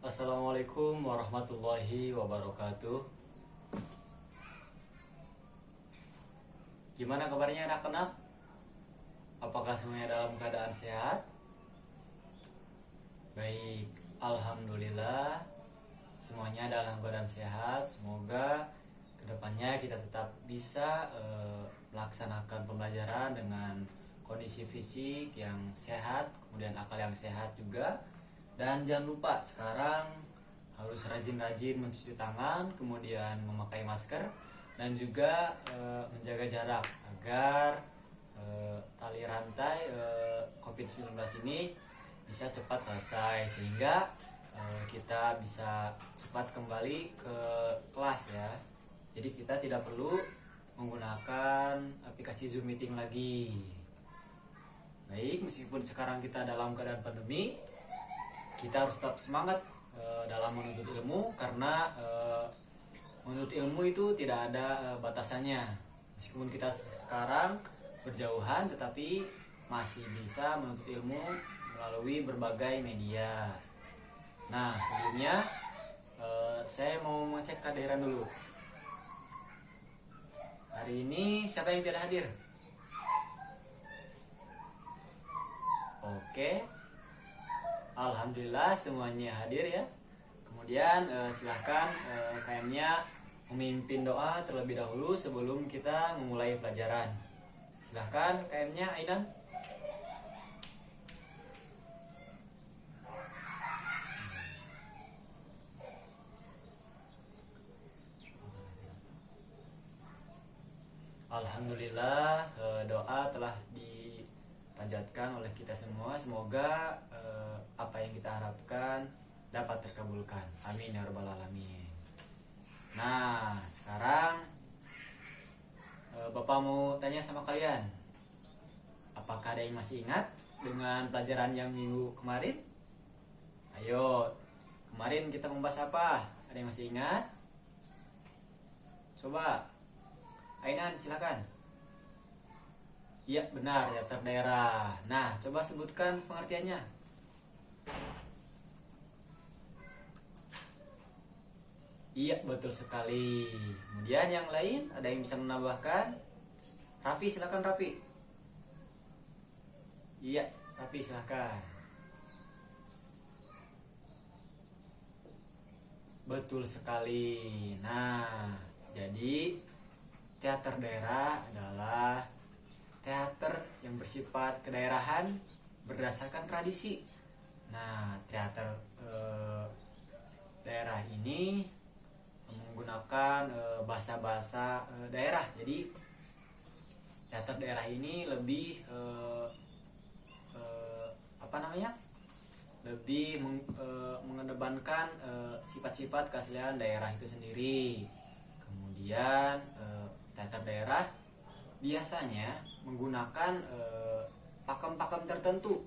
Assalamualaikum warahmatullahi wabarakatuh. Gimana kabarnya anak-anak? Apakah semuanya dalam keadaan sehat? Baik, alhamdulillah semuanya dalam keadaan sehat. Semoga kedepannya kita tetap bisa melaksanakan pembelajaran dengan kondisi fisik yang sehat, kemudian akal yang sehat juga. Dan jangan lupa sekarang harus rajin-rajin mencuci tangan, kemudian memakai masker, dan juga menjaga jarak agar tali rantai COVID-19 ini bisa cepat selesai, sehingga kita bisa cepat kembali ke kelas ya. Jadi kita tidak perlu menggunakan aplikasi Zoom Meeting lagi. Baik, meskipun sekarang kita dalam keadaan pandemi, kita harus tetap semangat dalam menuntut ilmu, karena menuntut ilmu itu tidak ada batasannya. Meskipun kita sekarang berjauhan, tetapi masih bisa menuntut ilmu melalui berbagai media. Nah, sebelumnya saya mau mengecek kehadiran dulu. Hari ini siapa yang tidak hadir? Oke, alhamdulillah semuanya hadir ya. Kemudian silahkan KM-nya memimpin doa terlebih dahulu sebelum kita memulai pelajaran. Silahkan KM-nya Ainan. Alhamdulillah doa telah dipanjatkan oleh kita semua. Semoga apa yang kita harapkan dapat terkabulkan. Amin ya rabbal alamin. Nah, sekarang Bapak mau tanya sama kalian, apakah ada yang masih ingat dengan pelajaran yang minggu kemarin? Ayo, kemarin kita membahas apa? Ada yang masih ingat? Coba Ainan, silakan. Iya, benar, teater daerah. Nah, coba sebutkan pengertiannya. Iya, betul sekali. Kemudian yang lain, ada yang bisa menambahkan? Raffi, silakan Raffi. Iya, Raffi silakan. Betul sekali. Nah, jadi teater daerah adalah teater yang bersifat kedaerahan berdasarkan tradisi. Nah, teater daerah ini menggunakan bahasa-bahasa daerah. Jadi teater daerah ini lebih lebih mengedepankan sifat-sifat keaslian daerah itu sendiri. Kemudian teater daerah biasanya menggunakan pakem-pakem tertentu,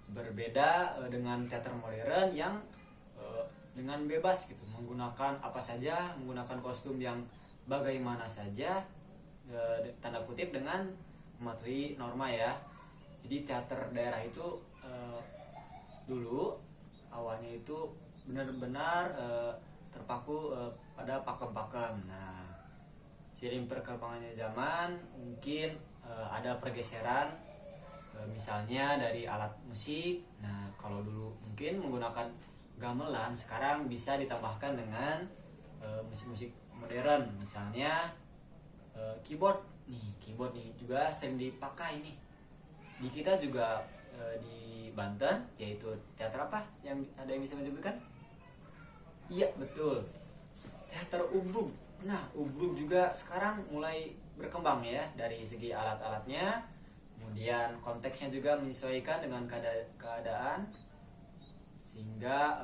berbeda dengan teater modern yang dengan bebas gitu, menggunakan apa saja, menggunakan kostum yang bagaimana saja, tanda kutip, dengan mematuhi norma ya. Jadi teater daerah itu dulu awalnya itu benar-benar terpaku pada pakem-pakem. Nah, seiring perkembangannya zaman, mungkin ada pergeseran, misalnya dari alat musik. Nah, kalau dulu mungkin menggunakan gamelan, sekarang bisa ditambahkan dengan musik-musik modern, misalnya keyboard nih juga sering dipakai nih. Di kita juga di Banten, yaitu teater apa yang ada yang bisa menyebutkan? Iya, betul, teater ubruk. Nah, ubruk juga sekarang mulai berkembang ya, dari segi alat-alatnya, kemudian konteksnya juga menyesuaikan dengan keadaan, sehingga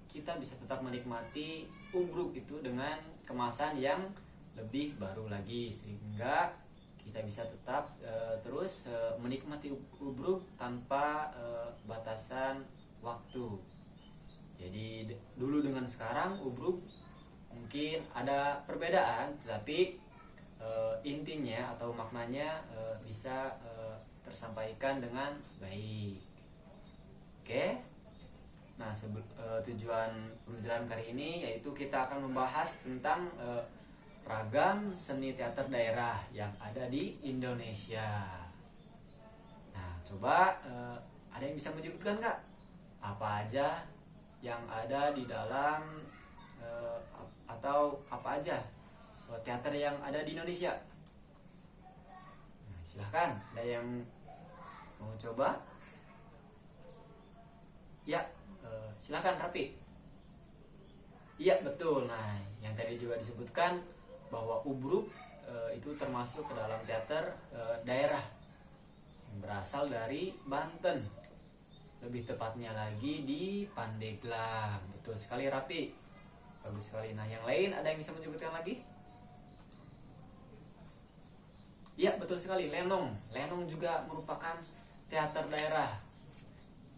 kita bisa tetap menikmati ubruk itu dengan kemasan yang lebih baru lagi, sehingga kita bisa tetap terus menikmati ubruk tanpa batasan waktu. Jadi dulu dengan sekarang ubruk mungkin ada perbedaan, tetapi intinya atau maknanya bisa tersampaikan dengan baik. Oke. Nah, tujuan pembelajaran kali ini yaitu kita akan membahas tentang ragam seni teater daerah yang ada di Indonesia. Nah, coba ada yang bisa menyebutkan nggak apa aja yang ada di dalam atau apa aja teater yang ada di Indonesia? Nah, silahkan, ada yang mau coba? Ya, silahkan Rapi. Iya betul. Nah, yang tadi juga disebutkan bahwa Ubruk itu termasuk ke dalam teater daerah yang berasal dari Banten. Lebih tepatnya lagi di Pandeglang. Betul sekali Rapi. Bagus sekali. Nah, yang lain ada yang bisa menyebutkan lagi? Iya betul sekali, Lenong. Lenong juga merupakan teater daerah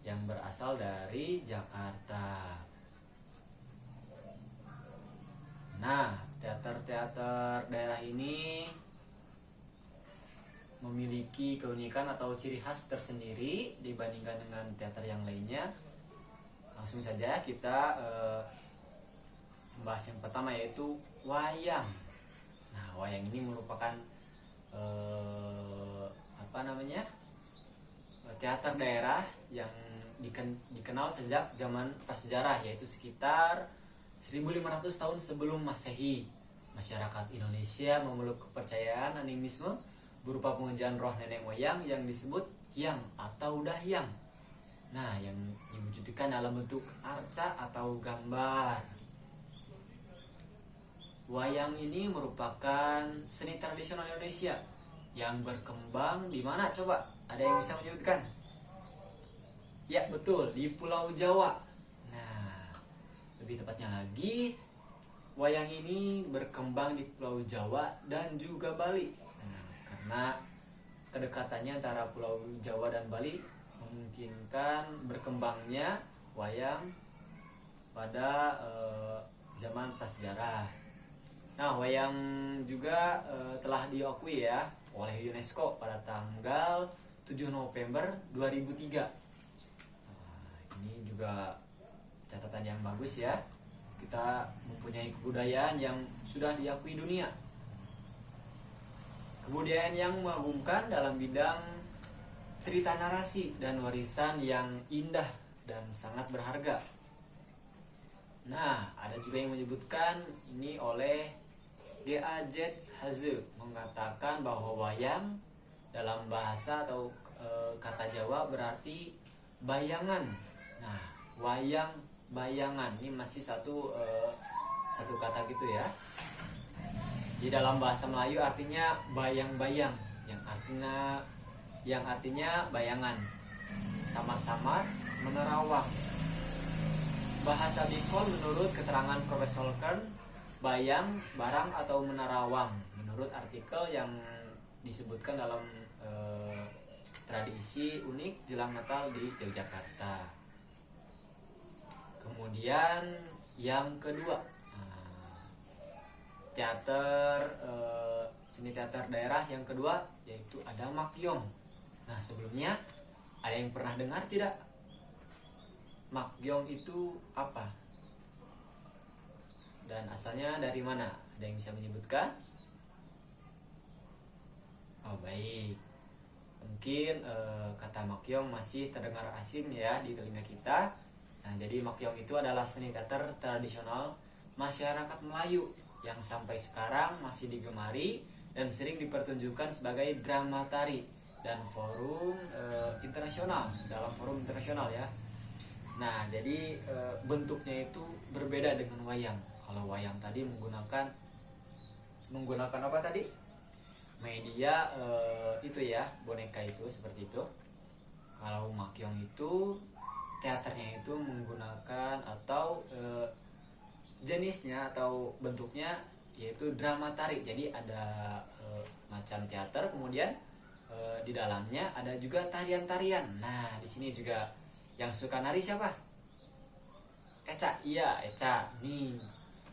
yang berasal dari Jakarta. Nah, teater-teater daerah ini memiliki keunikan atau ciri khas tersendiri dibandingkan dengan teater yang lainnya. Langsung saja kita membahas yang pertama, yaitu wayang. Nah, wayang ini merupakan teater daerah yang dikenal sejak zaman prasejarah, yaitu sekitar 1500 tahun sebelum Masehi. Masyarakat Indonesia memeluk kepercayaan animisme berupa pengejaan roh nenek moyang yang disebut hyang atau dahyang. Nah, yang diwujudkan dalam bentuk arca atau gambar. Wayang ini merupakan seni tradisional Indonesia yang berkembang di mana coba? Ada yang bisa menyebutkan? Ya betul, di Pulau Jawa. Nah, lebih tepatnya lagi, wayang ini berkembang di Pulau Jawa dan juga Bali. Nah, karena kedekatannya antara Pulau Jawa dan Bali memungkinkan berkembangnya wayang pada zaman prasejarah. Nah, wayang juga telah diakui ya oleh UNESCO pada tanggal 7 November 2003. Nah, ini juga catatan yang bagus ya. Kita mempunyai kebudayaan yang sudah diakui dunia. Kebudayaan yang mengagumkan dalam bidang cerita narasi dan warisan yang indah dan sangat berharga. Nah, ada juga yang menyebutkan ini oleh D.A.Z. Haze mengatakan bahwa wayang dalam bahasa atau kata Jawa berarti bayangan. Nah, wayang bayangan ini masih satu kata gitu ya. Di dalam bahasa Melayu artinya bayang-bayang, yang artinya bayangan. Samar-samar, menerawang. Bahasa Bikol menurut keterangan Profesor Kern, bayang, barang atau menerawang. Menurut artikel yang disebutkan dalam tradisi unik jelang Natal di Yogyakarta. Kemudian yang kedua, seni teater daerah yang kedua yaitu ada Makyong. Nah, sebelumnya ada yang pernah dengar tidak? Makyong itu apa? Dan asalnya dari mana? Ada yang bisa menyebutkan? Oh, baik. Mungkin kata Makyong masih terdengar asing ya di telinga kita. Nah, jadi Makyong itu adalah seni teater tradisional masyarakat Melayu yang sampai sekarang masih digemari dan sering dipertunjukkan sebagai drama tari dan forum internasional, dalam forum internasional ya. Nah, jadi bentuknya itu berbeda dengan wayang. Kalau wayang tadi menggunakan apa tadi? Media itu ya, boneka itu seperti itu. Kalau Makyong itu teaternya itu menggunakan atau jenisnya atau bentuknya yaitu drama tari. Jadi ada semacam teater, kemudian di dalamnya ada juga tarian-tarian. Nah, di sini juga yang suka nari siapa? Eca. Iya, Eca. Nih,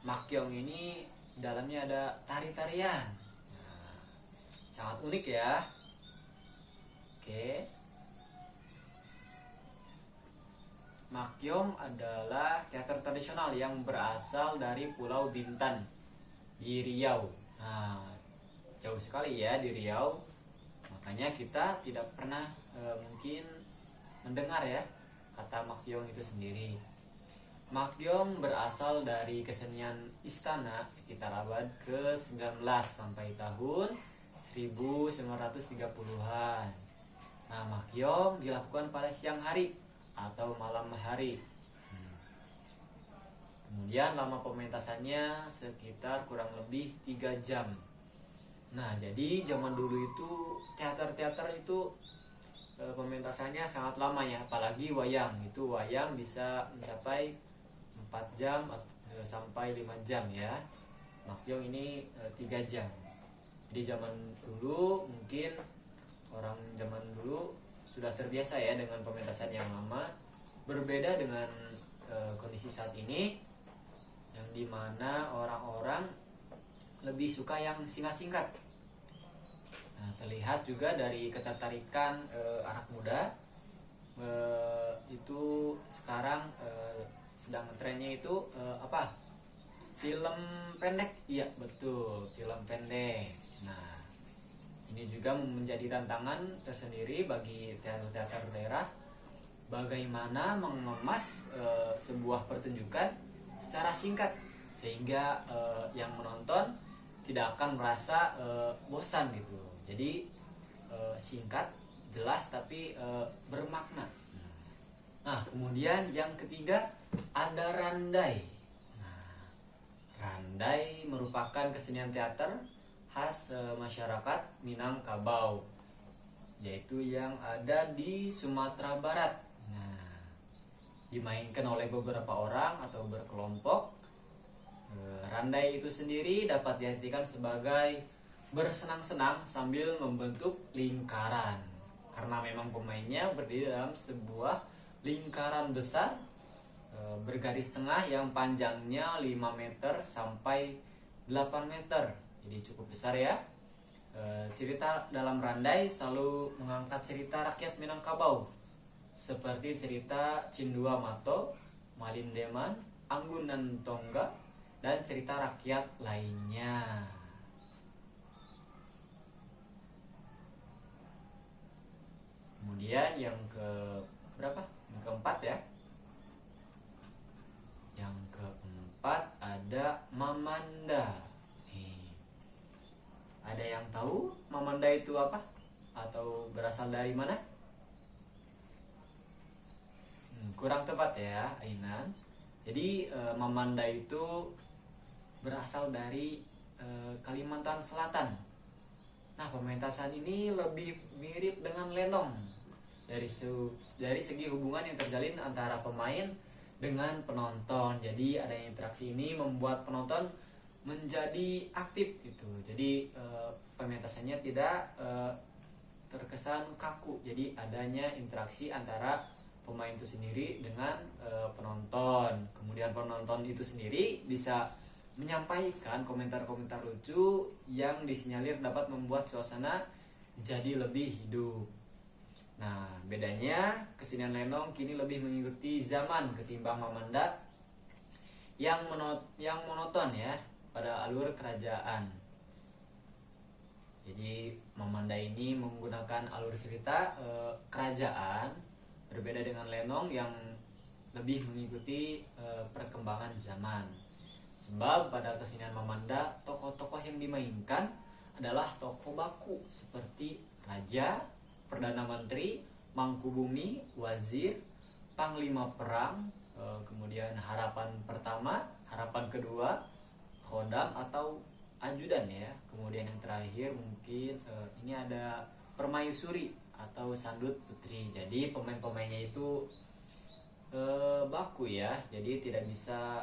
Makyong ini dalamnya ada tari-tarian. Nah, sangat unik ya. Oke. Makyong adalah teater tradisional yang berasal dari Pulau Bintan di Riau. Nah, jauh sekali ya di Riau. Makanya kita tidak pernah mungkin mendengar ya kata Makyong itu sendiri. Makyong berasal dari kesenian istana sekitar abad ke-19 sampai tahun 1930-an. Nah, Makyong dilakukan pada siang hari atau malam hari. Kemudian lama pementasannya sekitar kurang lebih 3 jam. Nah, jadi zaman dulu itu teater-teater itu pementasannya sangat lama ya, apalagi wayang. Itu wayang bisa mencapai 4 jam sampai 5 jam ya. Makyong ini 3 jam. Jadi zaman dulu mungkin orang zaman dulu sudah terbiasa ya dengan pementasan yang lama. Berbeda dengan kondisi saat ini yang dimana orang-orang lebih suka yang singkat-singkat. Nah, terlihat juga dari ketertarikan anak muda itu sekarang sedang trennya itu apa? Film pendek, iya betul, film pendek. Nah, ini juga menjadi tantangan tersendiri bagi teater-teater daerah, bagaimana mengemas sebuah pertunjukan secara singkat sehingga yang menonton tidak akan merasa bosan gitu. Jadi singkat, jelas tapi bermakna. Nah, kemudian yang ketiga ada randai. Nah, randai merupakan kesenian teater khas masyarakat Minangkabau, yaitu yang ada di Sumatera Barat. Nah, dimainkan oleh beberapa orang atau berkelompok. Randai itu sendiri dapat diartikan sebagai bersenang-senang sambil membentuk lingkaran, karena memang pemainnya berdiri dalam sebuah lingkaran besar bergaris tengah yang panjangnya 5 meter sampai 8 meter. Jadi cukup besar ya. Cerita dalam randai selalu mengangkat cerita rakyat Minangkabau seperti cerita Cindua Mato, Malindeman, Anggunan Tongga, dan cerita rakyat lainnya. Kemudian yang ke berapa? Yang keempat ya. Yang keempat ada Mamanda. Ada yang tahu Mamanda itu apa? Atau berasal dari mana? Kurang tepat ya, Ainan. Jadi Mamanda itu berasal dari Kalimantan Selatan. Nah, pementasan ini lebih mirip dengan lenong dari segi hubungan yang terjalin antara pemain dengan penonton. Jadi adanya interaksi ini membuat penonton menjadi aktif gitu. Jadi pementasannya tidak terkesan kaku. Jadi adanya interaksi antara pemain itu sendiri dengan penonton. Kemudian penonton itu sendiri bisa menyampaikan komentar-komentar lucu yang disinyalir dapat membuat suasana jadi lebih hidup. Nah, bedanya kesenian lenong kini lebih mengikuti zaman ketimbang Mamanda yang monoton ya pada alur kerajaan. Jadi Mamanda ini menggunakan alur cerita kerajaan, berbeda dengan lenong yang lebih mengikuti perkembangan zaman. Sebab pada kesenian Mamanda, tokoh-tokoh yang dimainkan adalah tokoh baku seperti raja, perdana menteri, mangkubumi, wazir, panglima perang, kemudian harapan pertama, harapan kedua, khodam atau ajudan ya. Kemudian yang terakhir mungkin ini ada permaisuri atau sandut putri. Jadi pemain-pemainnya itu baku ya. Jadi tidak bisa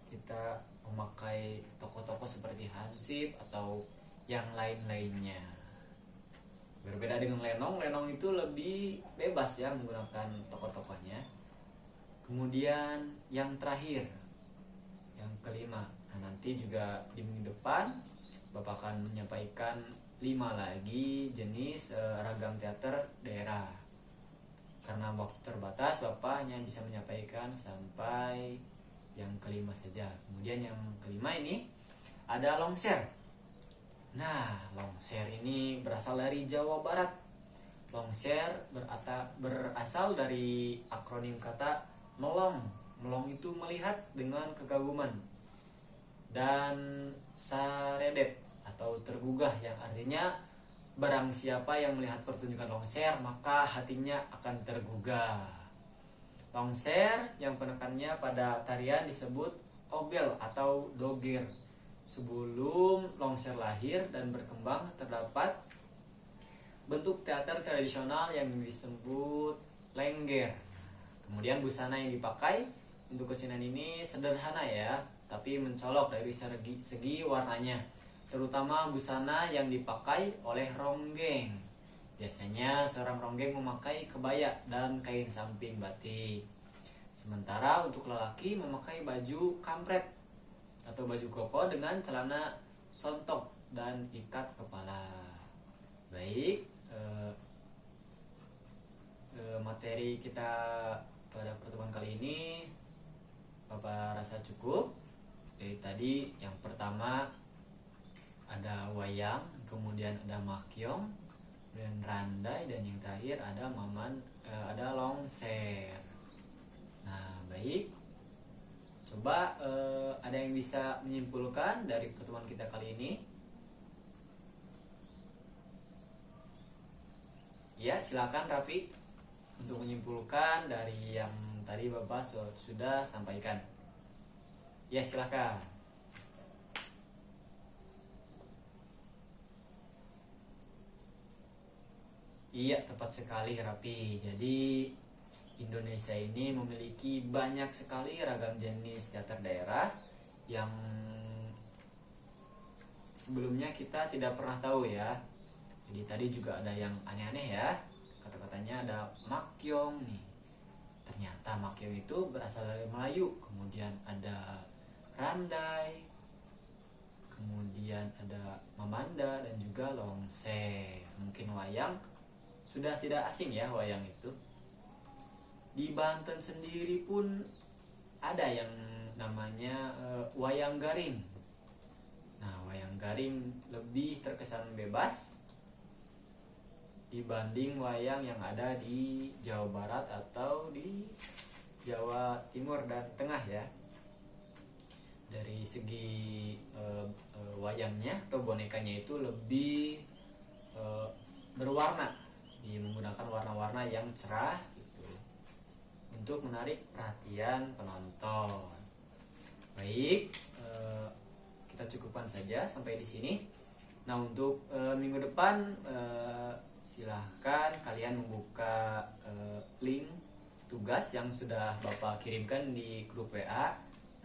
kita memakai tokoh-tokoh seperti Hansip atau yang lain-lainnya. Berbeda dengan lenong, lenong itu lebih bebas ya menggunakan tokoh-tokohnya. Kemudian yang terakhir, yang kelima. Nah, nanti juga di minggu depan Bapak akan menyampaikan 5 lagi jenis ragam teater daerah. karena waktu terbatas Bapak hanya bisa menyampaikan sampai yang kelima saja. Kemudian yang kelima ini ada longser. Nah, longser ini berasal dari Jawa Barat. Longser berasal dari akronim kata melong. Melong itu melihat dengan kekaguman. Dan saredet atau tergugah, yang artinya barang siapa yang melihat pertunjukan longser maka hatinya akan tergugah. Longser yang penekannya pada tarian disebut ogel atau doger. Sebelum longser lahir dan berkembang terdapat bentuk teater tradisional yang disebut lengger. Kemudian busana yang dipakai untuk kesenian ini sederhana ya, tapi mencolok dari segi warnanya, terutama busana yang dipakai oleh ronggeng. Biasanya seorang ronggeng memakai kebaya dan kain samping batik. Sementara untuk lelaki memakai baju kampret atau baju koko dengan celana sontok dan ikat kepala. Baik, materi kita pada pertemuan kali ini Bapak rasa cukup. Dari tadi yang pertama ada wayang, kemudian ada makyong, kemudian randai, dan yang terakhir ada longser. Nah, baik. Coba ada yang bisa menyimpulkan dari pertemuan kita kali ini? Ya, silakan Rafi untuk menyimpulkan dari yang tadi Bapak sudah sampaikan. Ya, silakan. Iya, tepat sekali Rafi. Jadi Indonesia ini memiliki banyak sekali ragam jenis teater daerah yang sebelumnya kita tidak pernah tahu ya. Jadi tadi juga ada yang aneh-aneh ya. Kata-katanya ada makyong nih. Ternyata makyong itu berasal dari Melayu. Kemudian ada randai, kemudian ada mamanda, dan juga longser. Mungkin wayang sudah tidak asing ya, wayang itu. Di Banten sendiri pun ada yang namanya wayang garing. Nah, wayang garing lebih terkesan bebas dibanding wayang yang ada di Jawa Barat atau di Jawa Timur dan Tengah ya. Dari segi wayangnya atau bonekanya itu lebih berwarna, menggunakan warna-warna yang cerah untuk menarik perhatian penonton. Baik, kita cukupkan saja sampai di sini. Nah, untuk minggu depan silahkan kalian membuka link tugas yang sudah Bapak kirimkan di grup WA.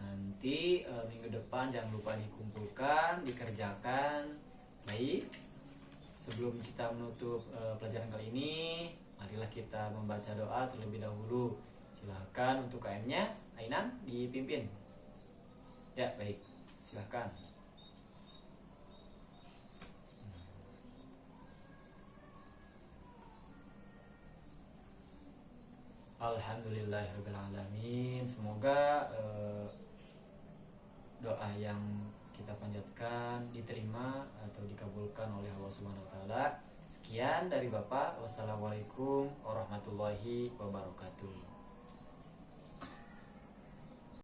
Nanti minggu depan jangan lupa dikumpulkan, dikerjakan. Baik, sebelum kita menutup pelajaran kali ini, marilah kita membaca doa terlebih dahulu. Silahkan untuk KM-nya, Ainan dipimpin. Ya, baik. Silahkan. Alhamdulillahirrahmanirrahim. Semoga doa yang kita panjatkan diterima atau dikabulkan oleh Allah Subhanahu wa taala. Sekian dari Bapak. Wassalamualaikum warahmatullahi wabarakatuh.